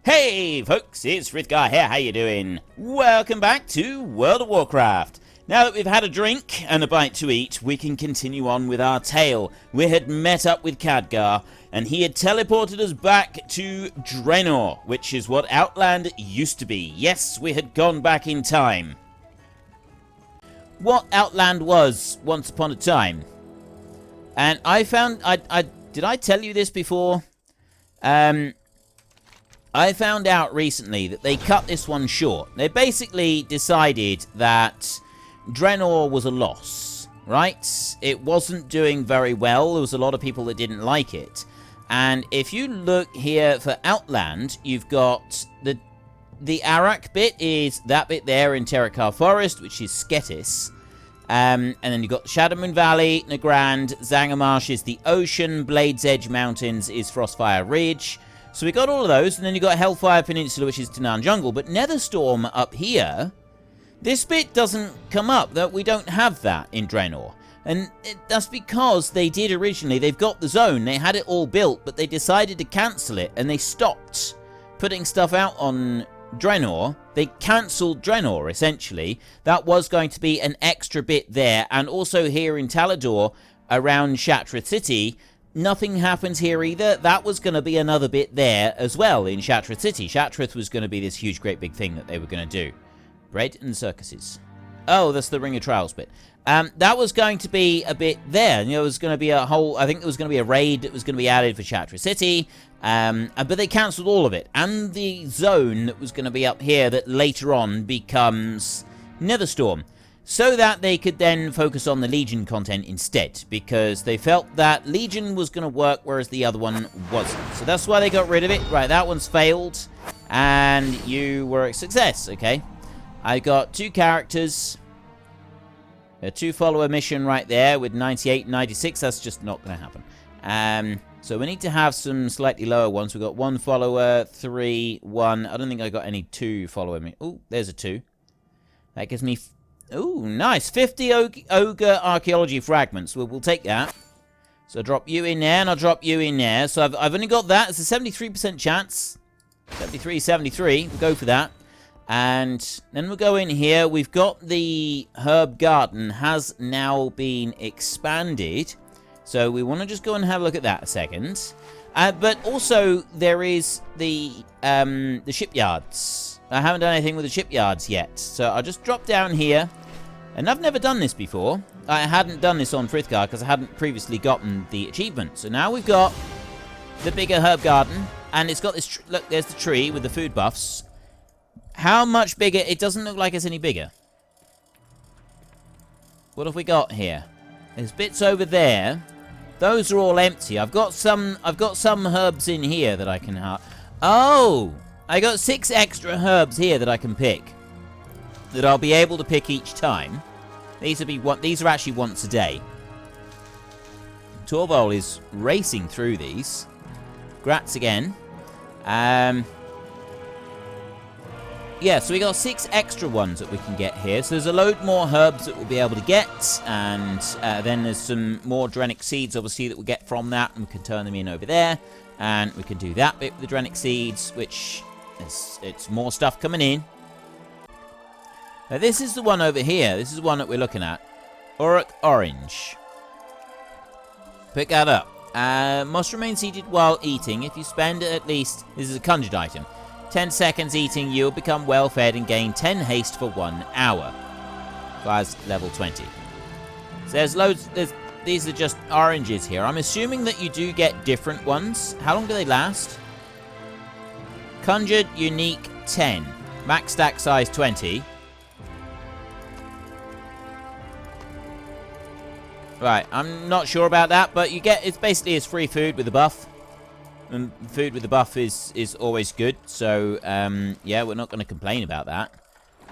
Hey folks, it's Frith Guy here, how you doing? Welcome back to World of Warcraft. Now that we've had a drink and a bite to eat, we can continue on with our tale. We had met up with Khadgar, and he had teleported us back to Draenor, which is what Outland used to be. Yes, we had gone back in time. What Outland was once upon a time. And I found, did I tell you this before? I found out recently that they cut this one short. They basically decided that Draenor was a loss, right? It wasn't doing very well. There was a lot of people that didn't like it. And if you look here for Outland, you've got the Arak bit is that bit there in Terenas Forest, which is Sketis. And then you've got Shadowmoon Valley, Nagrand, Zangarmarsh is the ocean, Blade's Edge Mountains is Frostfire Ridge. So we got all of those, and then you got Hellfire Peninsula, which is Tanan Jungle. But Netherstorm up here, this bit doesn't come up. That we don't have that in Draenor. And that's because they did originally. They've got the zone. They had it all built, but they decided to cancel it, and they stopped putting stuff out on Draenor. They cancelled Draenor, essentially. That was going to be an extra bit there. And also here in Talador, around Shattrath City, nothing happens here either. That was going to be another bit there as well in Shattrath City. Shattrath was going to be this huge, great big thing that they were going to do. Bread and circuses. Oh, that's the Ring of Trials bit. That was going to be a bit there. You know, it was going to be a whole, I think there was going to be a raid that was going to be added for Shattrath City. But they cancelled all of it. And the zone that was going to be up here that later on becomes Netherstorm. So that they could then focus on the Legion content instead, because they felt that Legion was going to work, whereas the other one wasn't. So that's why they got rid of it. Right, that one's failed, and you were a success, okay? I got 2 characters, a 2-follower mission right there with 98 and 96. That's just not going to happen. So we need to have some slightly lower ones. We've got 1 follower, 3, 1. I don't think I got any 2-follower. Oh, there's a 2. That gives me... Ooh, nice. 50 ogre archaeology fragments. We'll take that. So I'll drop you in there, and I'll drop you in there. So I've only got that. It's a 73% chance. 73. We'll go for that. And then we'll go in here. We've got the herb garden has now been expanded. So we want to just go and have a look at that a second. But also, there is the shipyards. I haven't done anything with the shipyards yet. So I'll just drop down here. And I've never done this before. I hadn't done this on Frithgar because I hadn't previously gotten the achievement. So now we've got the bigger herb garden. And it's got this... Look, there's the tree with the food buffs. How much bigger? It doesn't look like it's any bigger. What have we got here? There's bits over there. Those are all empty. I've got some herbs in here that I can have. Oh! I got 6 extra herbs here that I can pick. That I'll be able to pick each time. These are actually once a day. Torvald is racing through these. Grats again. Yeah, so we got 6 extra ones that we can get here. So there's a load more herbs that we'll be able to get. And then there's some more Drenic seeds, obviously, that we'll get from that. And we can turn them in over there. And we can do that bit with the Drenic seeds, which... It's more stuff coming in. Now this is the one over here. This is the one that we're looking at. Auric Orange. Pick that up. Must remain seated while eating. If you spend at least... This is a conjured item. 10 seconds eating, you'll become well fed and gain 10 haste for 1 hour. Requires level 20. So there's loads... These are just oranges here. I'm assuming that you do get different ones. How long do they last? Conjured, unique, 10. Max stack size, 20. Right, I'm not sure about that, but you get... It's basically it's free food with the buff. And food with the buff is always good. So, yeah, we're not going to complain about that.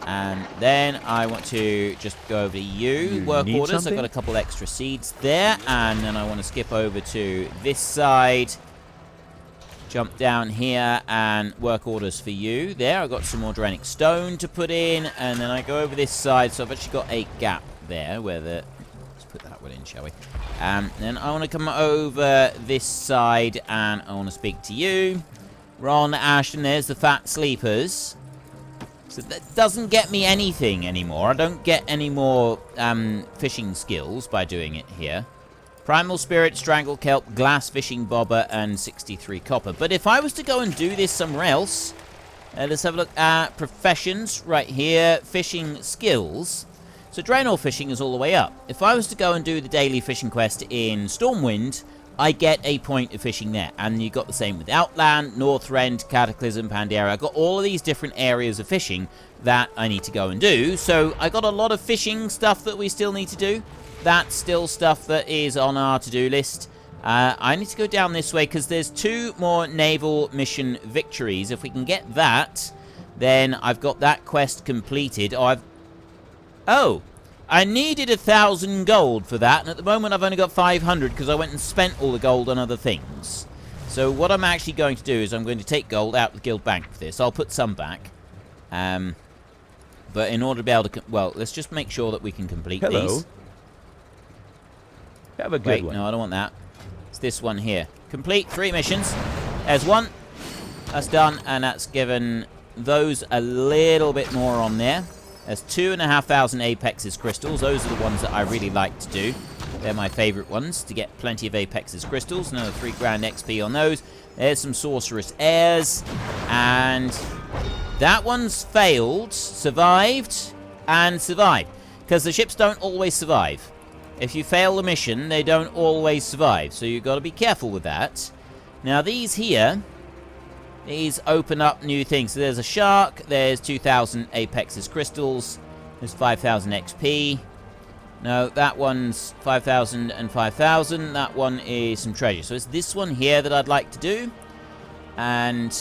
And then I want to just go over to you. Work orders. I've got a couple extra seeds there. And then I want to skip over to this side. Jump down here and work orders for you. There, I've got some more Drenic stone to put in. And then I go over this side. So I've actually got a gap there where the... Let's put that one in, shall we? Then I want to come over this side and I want to speak to you. Ron, Ashton, there's the fat sleepers. So that doesn't get me anything anymore. I don't get any more fishing skills by doing it here. Primal Spirit, Strangle Kelp, Glass Fishing Bobber, and 63 copper. But if I was to go and do this somewhere else, let's have a look at professions right here. Fishing skills. So Draenor fishing is all the way up. If I was to go and do the daily fishing quest in Stormwind, I get a point of fishing there. And you got the same with Outland, Northrend, Cataclysm, Pandaria. I got all of these different areas of fishing that I need to go and do. So I got a lot of fishing stuff that we still need to do. That's still stuff that is on our to-do list. I need to go down this way because there's 2 more naval mission victories. If we can get that, then I've got that quest completed. Oh, I needed 1,000 gold for that, and at the moment I've only got 500 because I went and spent all the gold on other things. So what I'm actually going to do is I'm going to take gold out of the guild bank for this. I'll put some back. But in order to be able to... Well, let's just make sure that we can complete these. Have a good one. No, I don't want that. It's this one here. Complete 3 missions. There's one. That's done, and that's given those a little bit more on there. There's 2,500 Apex's crystals. Those are the ones that I really like to do. They're my favorite ones, to get plenty of Apex's crystals. Another 3 grand XP on those. There's some Sorceress Heirs. And that one's failed, survived, and survived. Because the ships don't always survive. If you fail the mission, they don't always survive. So you've got to be careful with that. Now these here, these open up new things. So there's a shark. There's 2,000 Apex's crystals. There's 5,000 XP. No, that one's 5,000 and 5,000. That one is some treasure. So it's this one here that I'd like to do. And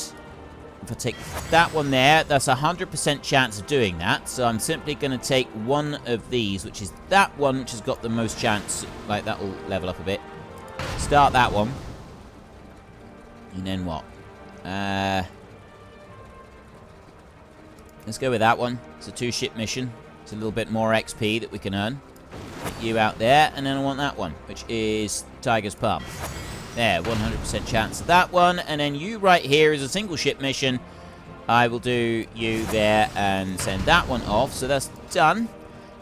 if I take that one there, that's a 100% chance of doing that. So I'm simply going to take one of these, which is that one, which has got the most chance. Like, that will level up a bit. Start that one. And then what? Let's go with that one. It's a 2-ship mission. It's a little bit more XP that we can earn. Get you out there, and then I want that one, which is Tiger's Palm. There, 100% chance of that one. And then you right here is a single ship mission. I will do you there and send that one off. So that's done.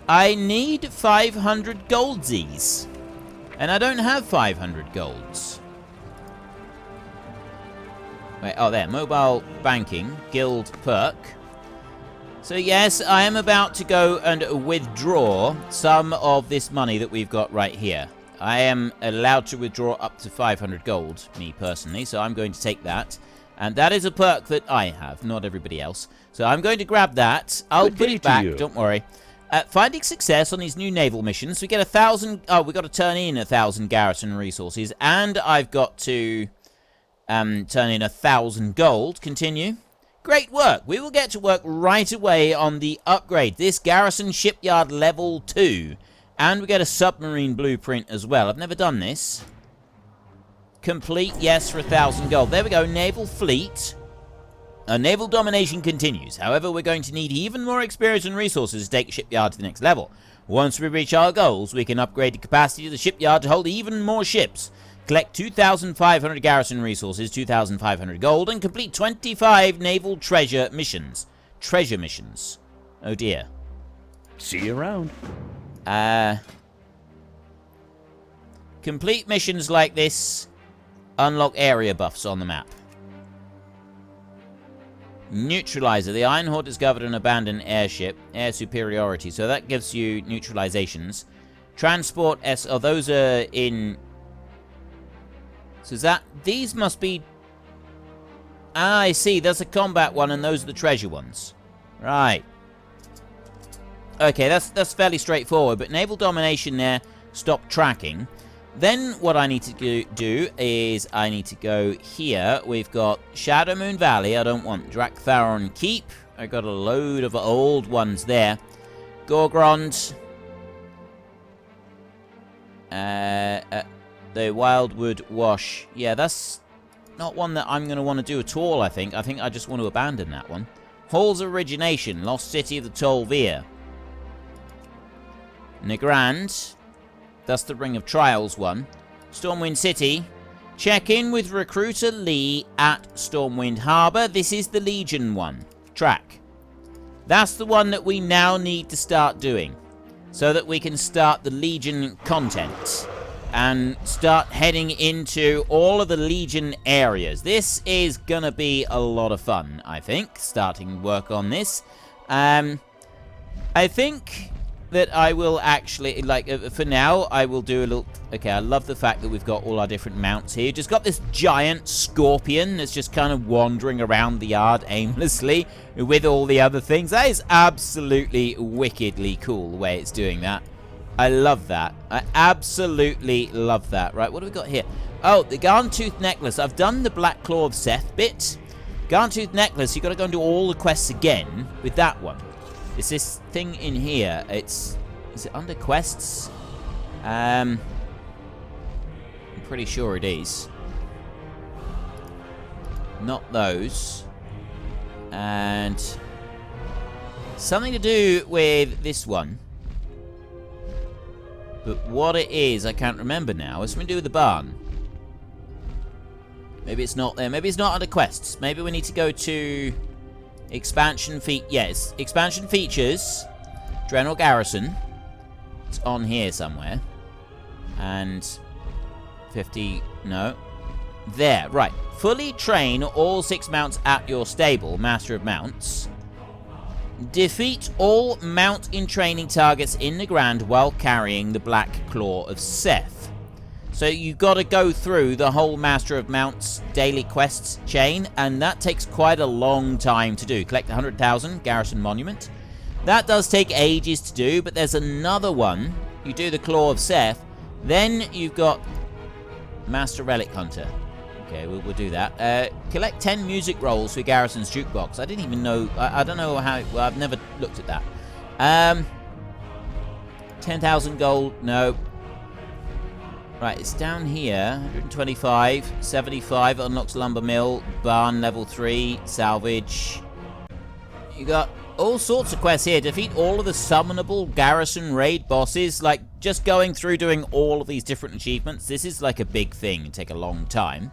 I need 500 goldsies. And I don't have 500 golds. Wait, oh, there. Mobile banking. Guild perk. So, yes, I am about to go and withdraw some of this money that we've got right here. I am allowed to withdraw up to 500 gold, me personally, so I'm going to take that. And that is a perk that I have, not everybody else. So I'm going to grab that. I'll put it back, don't worry. Finding success on these new naval missions, we get 1,000... Oh, we've got to turn in 1,000 garrison resources. And I've got to turn in 1,000 gold. Continue. Great work. We will get to work right away on the upgrade. This Garrison Shipyard Level 2. And we get a submarine blueprint as well. I've never done this. Complete, yes, for 1,000 gold. There we go. Naval fleet. Naval domination continues. However, we're going to need even more experience and resources to take a shipyard to the next level. Once we reach our goals, we can upgrade the capacity of the shipyard to hold even more ships. Collect 2,500 garrison resources, 2,500 gold, and complete 25 naval treasure missions. Treasure missions. Oh dear. See you around. Complete missions like this unlock area buffs on the map. Neutralizer. The Iron Horde discovered an abandoned airship. Air superiority. So that gives you neutralizations. Transport S. Oh, those are in... So is that... These must be... Ah, I see. That's a combat one and those are the treasure ones. Right. Okay, that's fairly straightforward. But naval domination there. Stop tracking. Then what I need to do is I need to go here. We've got Shadow Moon Valley. I don't want Drak'Tharon Keep. I got a load of old ones there. Gorgrond. The Wildwood Wash. Yeah, that's not one that I'm going to want to do at all, I think. I think I just want to abandon that one. Hall's Origination. Lost City of the Tol'vir. Nagrand. That's the Ring of Trials one. Stormwind City. Check in with Recruiter Lee at Stormwind Harbour. This is the Legion one. Track. That's the one that we now need to start doing. So that we can start the Legion content. And start heading into all of the Legion areas. This is going to be a lot of fun, I think. Starting work on this. I think that I will actually, like, for now, I will do a little... Okay, I love the fact that we've got all our different mounts here. Just got this giant scorpion that's just kind of wandering around the yard aimlessly with all the other things. That is absolutely wickedly cool, the way it's doing that. I love that. I absolutely love that. Right, what do we got here? Oh, the Garn-Tooth Necklace. I've done the Black Claw of Seth bit. Garn-Tooth Necklace, you've got to go and do all the quests again with that one. It's this thing in here. Is it under quests? I'm pretty sure it is. Not those. And something to do with this one. But what it is, I can't remember now. It's something to do with the barn. Maybe it's not there. Maybe it's not under quests. Maybe we need to go to... Expansion yes, expansion features, Draenor Garrison. It's on here somewhere. And 50, no. There, right. Fully train all 6 mounts at your stable, Master of Mounts. Defeat all mount in training targets in the ground while carrying the Black Claw of Seth. So you've got to go through the whole Master of Mounts daily quests chain, and that takes quite a long time to do. Collect 100,000, Garrison Monument. That does take ages to do, but there's another one. You do the Claw of Seth, then you've got Master Relic Hunter. Okay, we'll do that. Collect 10 music rolls for Garrison's jukebox. I didn't even know, I don't know how, well, I've never looked at that. 10,000 gold, no. Right, it's down here. 125, 75 unlocks lumber mill, barn level 3, salvage. You got all sorts of quests here. Defeat all of the summonable garrison raid bosses. Like, just going through doing all of these different achievements. This is like a big thing. It'll take a long time.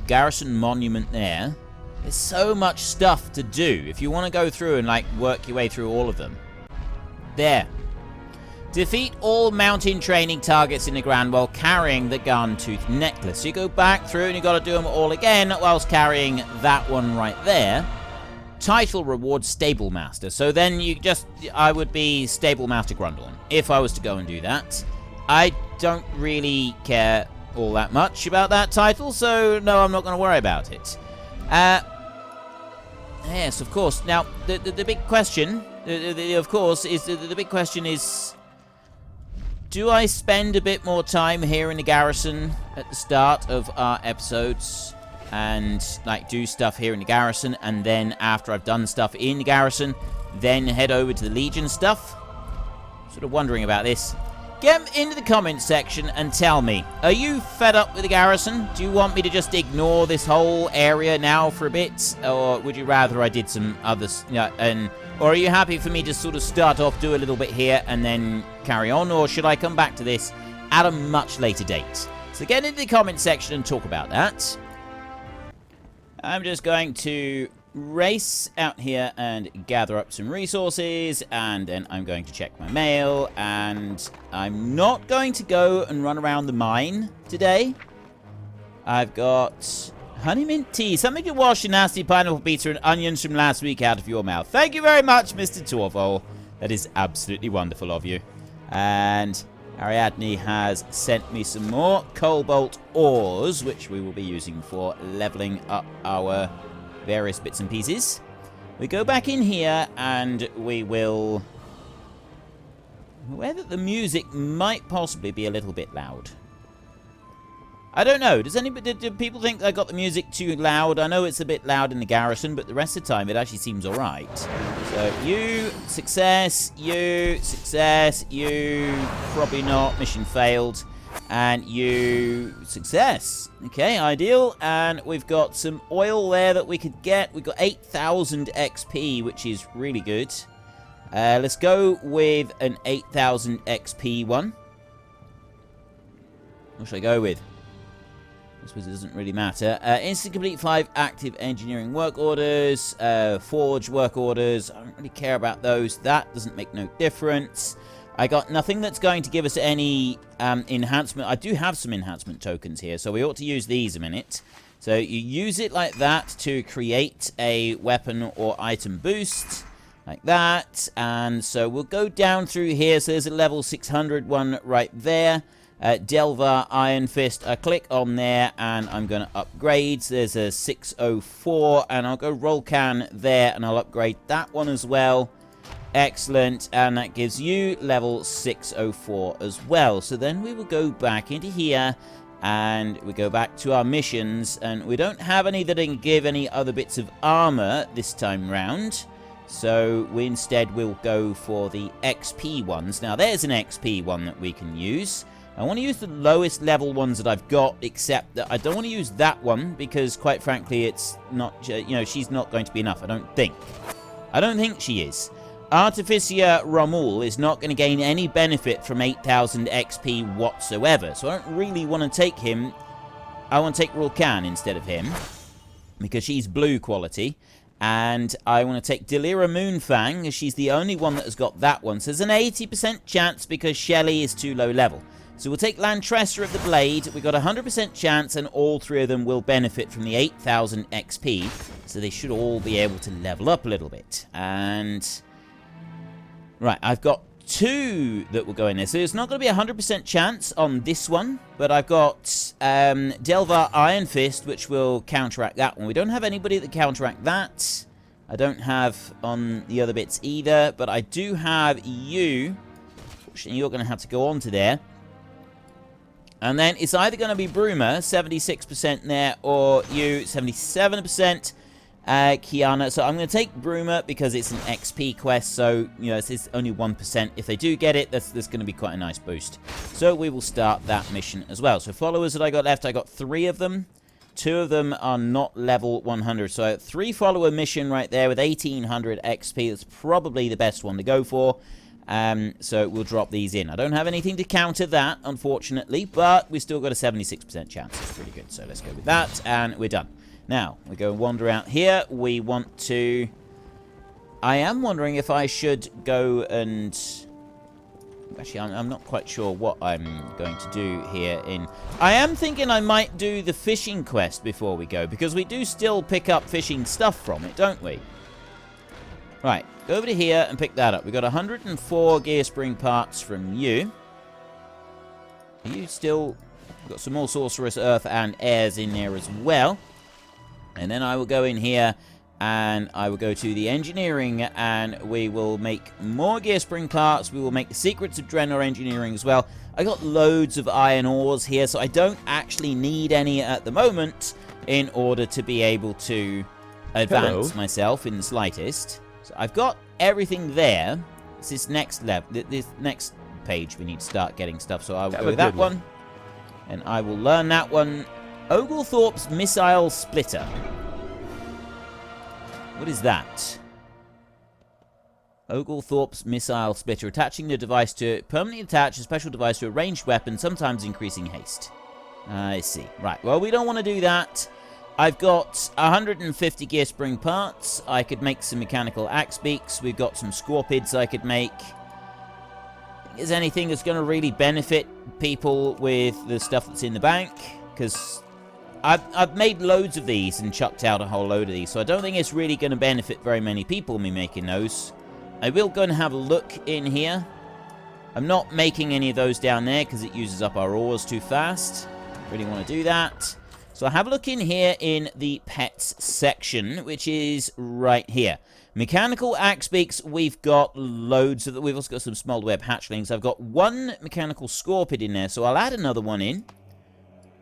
Garrison monument there. There's so much stuff to do. If you want to go through and, like, work your way through all of them. There. Defeat all mountain training targets in the ground while carrying the Garn-Tooth Necklace. So you go back through and you've got to do them all again whilst carrying that one right there. Title reward Stable Master. So then I would be Stable Master Grundorn if I was to go and do that. I don't really care all that much about that title, so no, I'm not going to worry about it. Yes, of course. Now, the big question, of course, is the big question is... Do I spend a bit more time here in the garrison at the start of our episodes and, like, do stuff here in the garrison, and then after I've done stuff in the garrison, then head over to the Legion stuff? Sort of wondering about this. Get into the comments section and tell me, are you fed up with the garrison? Do you want me to just ignore this whole area now for a bit? Or would you rather I did some others, or are you happy for me to sort of start off, do a little bit here, and then carry on? Or should I come back to this at a much later date? So get into the comments section and talk about that. I'm just going to race out here and gather up some resources, and then I'm going to check my mail, and I'm not going to go and run around the mine today. I've got... honey mint tea. Something to wash your nasty pineapple pizza and onions from last week out of your mouth. Thank you very much, Mr. Torval. That is absolutely wonderful of you. And Ariadne has sent me some more cobalt ores, which we will be using for leveling up our various bits and pieces. We go back in here and we will... Whether the music might possibly be a little bit loud. I don't know. Do people think I got the music too loud? I know it's a bit loud in the garrison, but the rest of the time it actually seems alright. So, you, success, you, probably not, mission failed, and you, success. Okay, ideal, and we've got some oil there that we could get. We've got 8,000 XP, which is really good. Let's go with an 8,000 XP one. What should I go with? I suppose it doesn't really matter. Instant complete 5 active engineering work orders. Forge work orders. I don't really care about those. That doesn't make no difference. I got nothing that's going to give us any enhancement. I do have some enhancement tokens here, so we ought to use these a minute. So you use it like that to create a weapon or item boost. Like that. And so we'll go down through here. So there's a level 600 one right there. Delver Iron Fist. I click on there and I'm going to upgrade. So there's a 604 and I'll go Rollcan there and I'll upgrade that one as well. Excellent. And that gives you level 604 as well. So then we will go back into here and we go back to our missions, and we don't have any that can give any other bits of armor this time round. So we instead will go for the XP ones. Now there's an XP one that we can use. I want to use the lowest level ones that I've got, except that I don't want to use that one because, quite frankly, it's not, you know, she's not going to be enough, I don't think. I don't think she is. Artificer Romul is not going to gain any benefit from 8,000 XP whatsoever, so I don't really want to take him. I want to take Rulkan instead of him, because she's blue quality. And I want to take Delira Moonfang, as she's the only one that has got that one. So there's an 80% chance because Shelly is too low level. So we'll take Lantrester of the Blade. We've got a 100% chance, and all three of them will benefit from the 8,000 XP. So they should all be able to level up a little bit. And right, I've got 2 that will go in there. So it's not going to be a 100% chance on this one. But I've got Delvar Iron Fist, which will counteract that one. We don't have anybody that counteract that. I don't have on the other bits either. But I do have you. Fortunately, you're going to have to go on to there. And then it's either going to be Bruma, 76% there, or you, 77%. Kiana. So I'm going to take Bruma because it's an XP quest. So, you know, it's only 1%. If they do get it, that's going to be quite a nice boost. So we will start that mission as well. So followers that I got left, I got 3 of them. 2 of them are not level 100. So 3 follower mission right there with 1,800 XP. That's probably the best one to go for. So we'll drop these in. I don't have anything to counter that, unfortunately, but we still got a 76% chance. It's pretty good. So let's go with that, and we're done. Now, we go and wander out here. We want to... I am wondering if I should go and... Actually, I'm not quite sure what I'm going to do here in... I am thinking I might do the fishing quest before we go, because we do still pick up fishing stuff from it, don't we? Right, go over to here and pick that up. We've got 104 gear spring parts from you. Are you still... We've got some more Sorcerous Earth and Airs in there as well. And then I will go in here and I will go to the engineering and we will make more gear spring parts. We will make the Secrets of Draenor engineering as well. I got loads of iron ores here, so I don't actually need any at the moment in order to be able to advance myself in the slightest. So I've got everything there. It's this next level, this next page we need to start getting stuff. So I will go with that one. And I will learn that one. Oglethorpe's Missile Splitter. What is that? Oglethorpe's Missile Splitter. Attaching the device to... Permanently attach a special device to a ranged weapon, sometimes increasing haste. I see. Right, well, we don't want to do that. I've got 150 gear spring parts. I could make some mechanical axe beaks. We've got some scorpids I could make. Is anything that's going to really benefit people with the stuff that's in the bank? Because I've made loads of these and chucked out a whole load of these, so I don't think it's really going to benefit very many people, me making those. I will go and have a look in here. I'm not making any of those down there because it uses up our ores too fast. Really want to do that. So I have a look in here in the pets section, which is right here. Mechanical axe beaks, we've got loads of them. We've also got some small web hatchlings. I've got 1 mechanical scorpid in there, so I'll add another one in.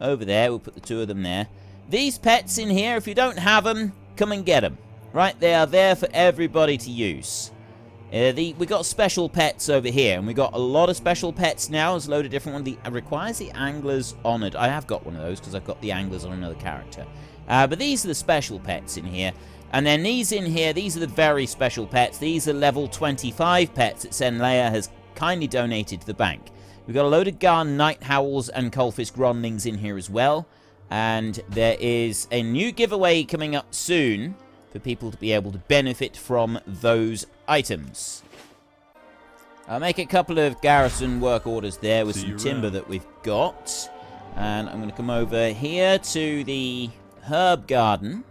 Over there, we'll put the 2 of them there. These pets in here, if you don't have them, come and get them. Right, they are there for everybody to use. We got special pets over here, and we got a lot of special pets now. There's a load of different ones. Requires the Angler's Honored. I have got one of those because I've got the Anglers on another character. But these are the special pets in here. And then these in here, these are the very special pets. These are level 25 pets that Senleia has kindly donated to the bank. We've got a load of Garn Night Howls and Coalfish Gronlings in here as well. And there is a new giveaway coming up soon for people to be able to benefit from those items. I'll make a couple of garrison work orders there with some timber that we've got. And I'm going to come over here to the herb garden.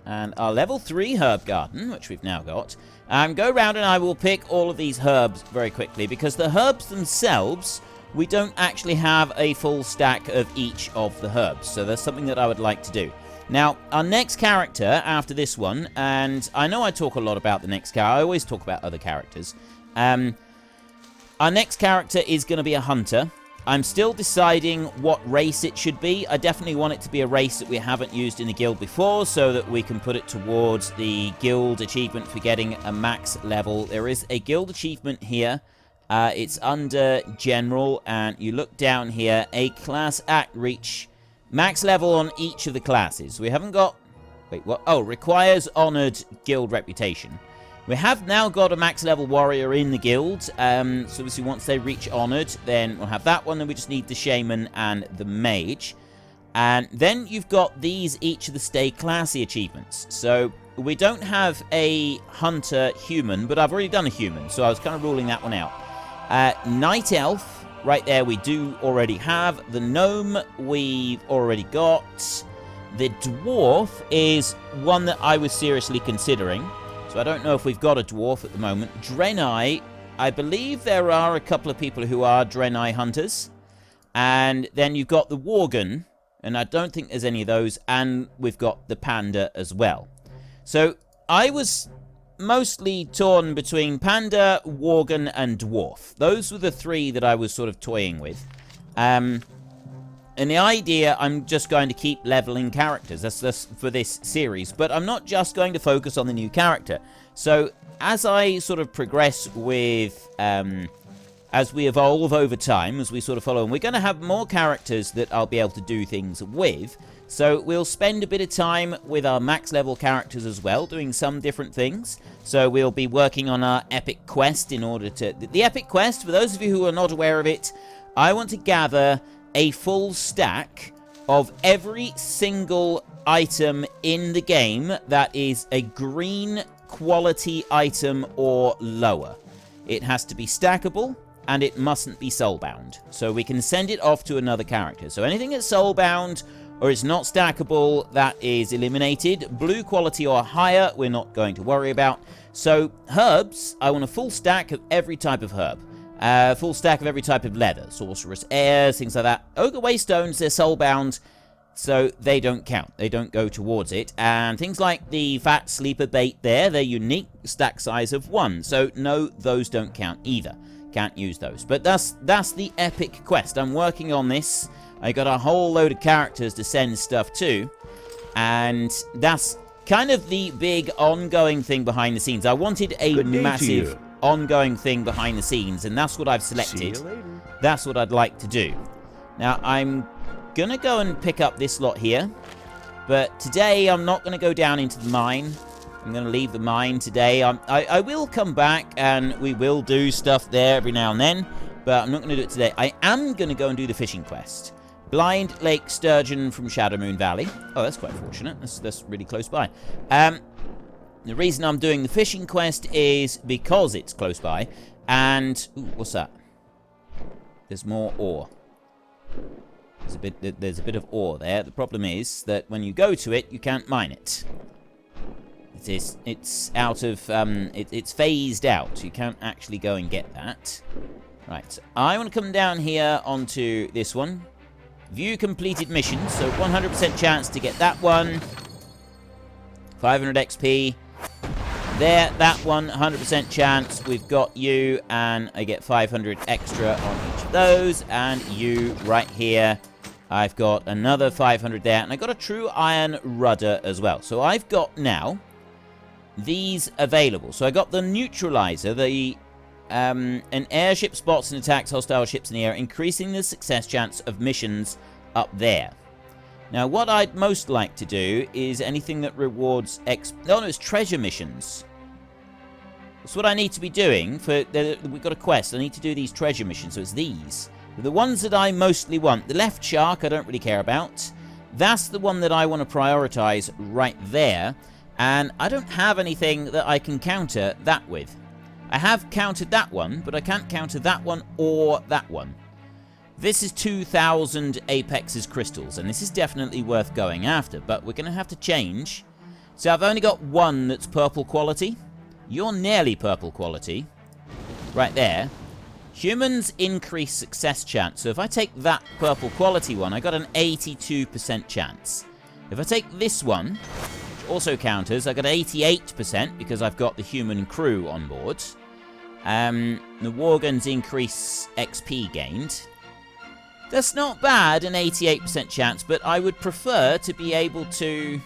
And our level 3 herb garden, which we've now got. Go around and I will pick all of these herbs very quickly, because the herbs themselves, we don't actually have a full stack of each of the herbs. So that's something that I would like to do. Now, our next character after this one, and I know I talk a lot about the next character. I always talk about other characters. Our next character is going to be a hunter. I'm still deciding what race it should be. I definitely want it to be a race that we haven't used in the guild before, so that we can put it towards the guild achievement for getting a max level. There is a guild achievement here. It's under general, and you look down here, a class act reach max level on each of the classes. We haven't got... Wait, what? Oh, requires honored guild reputation. We have now got a max level warrior in the guild, so obviously once they reach honored, then we'll have that one, then we just need the shaman and the mage. And then you've got these, each of the stay classy achievements. So we don't have a hunter human, but I've already done a human, so I was kind of ruling that one out. Night elf, right there we do already have. The gnome we've already got. The dwarf is one that I was seriously considering. So I don't know if we've got a dwarf at the moment. Draenor, I believe there are a couple of people who are Draenor hunters. And then you've got the worgen, and I don't think there's any of those. And we've got the panda as well. So I was mostly torn between panda, worgen, and dwarf. Those were the three that I was sort of toying with. And the idea, I'm just going to keep leveling characters. That's for this series. But I'm not just going to focus on the new character. So, as I sort of progress with... as we evolve over time, as we sort of follow, and we're going to have more characters that I'll be able to do things with. So, we'll spend a bit of time with our max level characters as well, doing some different things. So, we'll be working on our epic quest in order to... The epic quest, for those of you who are not aware of it, I want to gather a full stack of every single item in the game that is a green quality item or lower. It has to be stackable, and it mustn't be soulbound. So we can send it off to another character. So anything that's soulbound or is not stackable, that is eliminated. Blue quality or higher, we're not going to worry about. So herbs, I want a full stack of every type of herb. Full stack of every type of leather, sorcerer's airs, things like that. Ogre waystones, they're soulbound, so they don't count. They don't go towards it. And things like the fat sleeper bait there, they're unique, stack size of 1. So no, those don't count either. Can't use those. But that's the epic quest. I'm working on this. I got a whole load of characters to send stuff to. And that's kind of the big ongoing thing behind the scenes. I wanted a massive ongoing thing behind the scenes, and that's what I've selected. That's what I'd like to do. Now, I'm gonna go and pick up this lot here, but today I'm not gonna go down into the mine. I'm gonna leave the mine today. I will come back, and we will do stuff there every now and then, but I'm not gonna do it today. I am gonna go and do the fishing quest. Blind Lake Sturgeon from Shadowmoon Valley. Oh, that's quite fortunate. That's really close by. The reason I'm doing the fishing quest is because it's close by. And... ooh, what's that? There's more ore. There's a bit of ore there. The problem is that when you go to it, you can't mine it. It's out of... it's phased out. You can't actually go and get that. Right, so I want to come down here onto this one. View completed mission. So 100% chance to get that one. 500 XP. There, that one, 100% chance. We've got you, and I get 500 extra on each of those. And you right here. I've got another 500 there, and I got a true iron rudder as well. So I've got now these available. So I got the neutralizer, an airship spots and attacks hostile ships in the air, increasing the success chance of missions up there. Now, what I'd most like to do is anything that rewards no, it's treasure missions. That's what I need to be doing. We've got a quest. I need to do these treasure missions, so it's these. The ones that I mostly want. The left shark, I don't really care about. That's the one that I want to prioritize right there. And I don't have anything that I can counter that with. I have countered that one, but I can't counter that one or that one. This is 2,000 Apex's crystals, and this is definitely worth going after, but we're going to have to change. So I've only got one that's purple quality. You're nearly purple quality. Right there. Humans increase success chance. So if I take that purple quality one, I got an 82% chance. If I take this one, which also counters, I got 88% because I've got the human crew on board. The Worgens increase XP gained. That's not bad, an 88% chance, but I would prefer to be able to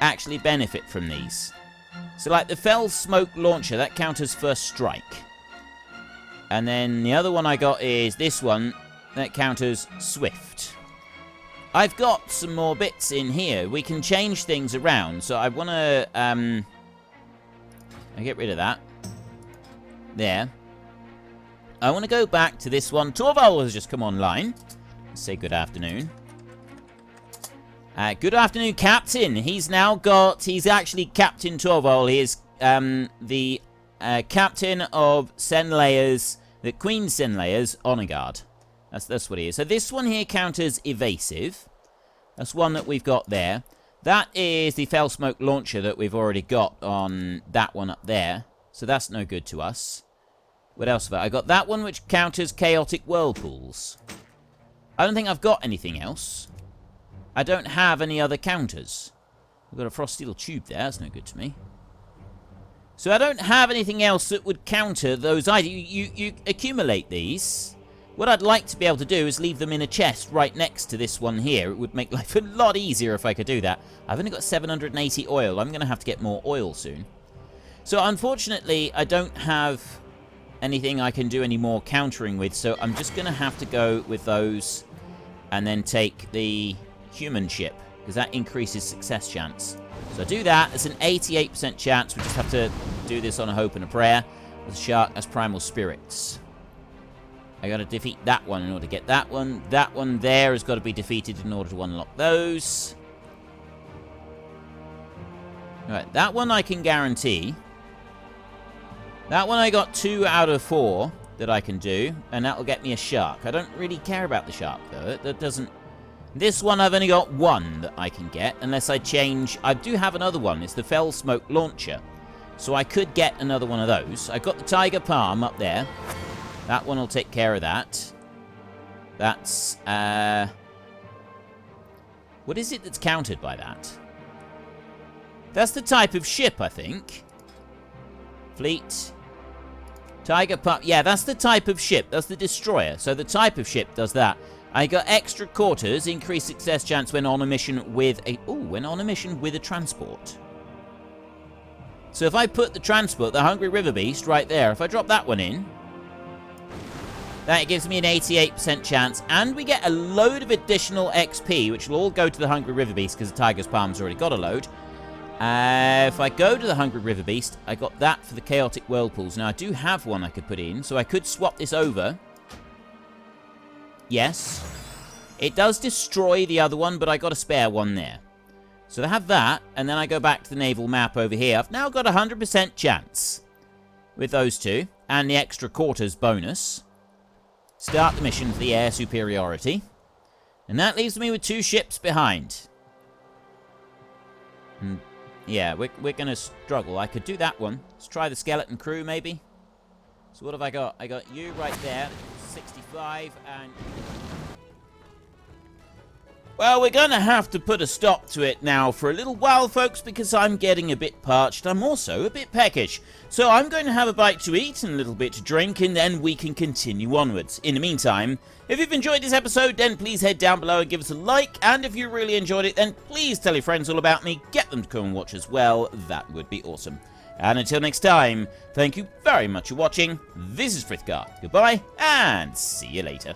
actually benefit from these. So like the Fell Smoke Launcher, that counters first strike. And then the other one I got is this one, that counters Swift. I've got some more bits in here. We can change things around, so I want to, I get rid of that. There. I want to go back to this one. Torvald has just come online. Let's say good afternoon. Good afternoon, Captain. He's actually Captain Torvald. He is the Captain of Senleia's, the Queen Senleia's Honor Guard. That's what he is. So this one here counters evasive. That's one that we've got there. That is the Fell Smoke Launcher that we've already got on that one up there. So that's no good to us. What else have I got? That one which counters chaotic whirlpools. I don't think I've got anything else. I don't have any other counters. I've got a frost steel tube there. That's no good to me. So I don't have anything else that would counter those items. You accumulate these. What I'd like to be able to do is leave them in a chest right next to this one here. It would make life a lot easier if I could do that. I've only got 780 oil. I'm going to have to get more oil soon. So unfortunately, I don't have anything I can do any more countering with, so I'm just going to have to go with those and then take the human ship, because that increases success chance. So I do that. It's an 88% chance. We just have to do this on a hope and a prayer. With a shark as primal spirits. I got to defeat that one in order to get that one. That one there has got to be defeated in order to unlock those. Alright, that one I can guarantee. That one I got 2 out of 4 that I can do, and that'll get me a shark. I don't really care about the shark, though. That doesn't... This one I've only got 1 that I can get, unless I change... I do have another one. It's the Fell Smoke Launcher. So I could get another one of those. I've got the Tiger Palm up there. That one will take care of that. That's... What is it that's countered by that? That's the type of ship, I think. Fleet... Tiger Pup. Yeah, that's the type of ship. That's the destroyer. So the type of ship does that. I got extra quarters, increased success chance when on a mission with a... Ooh, when on a mission with a transport. So if I put the transport, the Hungry River Beast, right there, if I drop that one in, that gives me an 88% chance, and we get a load of additional XP, which will all go to the Hungry River Beast, because the Tiger's Palm's already got a load. If I go to the Hungry River Beast, I got that for the Chaotic Whirlpools. Now, I do have one I could put in, so I could swap this over. Yes. It does destroy the other one, but I got a spare one there. So I have that, and then I go back to the naval map over here. I've now got a 100% chance with those two, and the extra quarters bonus. Start the mission for the air superiority. And that leaves me with 2 ships behind. And yeah, we're going to struggle. I could do that one. Let's try the skeleton crew, maybe. So what have I got? I got you right there, 65, and... Well, we're going to have to put a stop to it now for a little while, folks, because I'm getting a bit parched. I'm also a bit peckish. So I'm going to have a bite to eat and a little bit to drink, and then we can continue onwards. In the meantime, if you've enjoyed this episode, then please head down below and give us a like. And if you really enjoyed it, then please tell your friends all about me. Get them to come and watch as well. That would be awesome. And until next time, thank you very much for watching. This is Frith Guard. Goodbye, and see you later.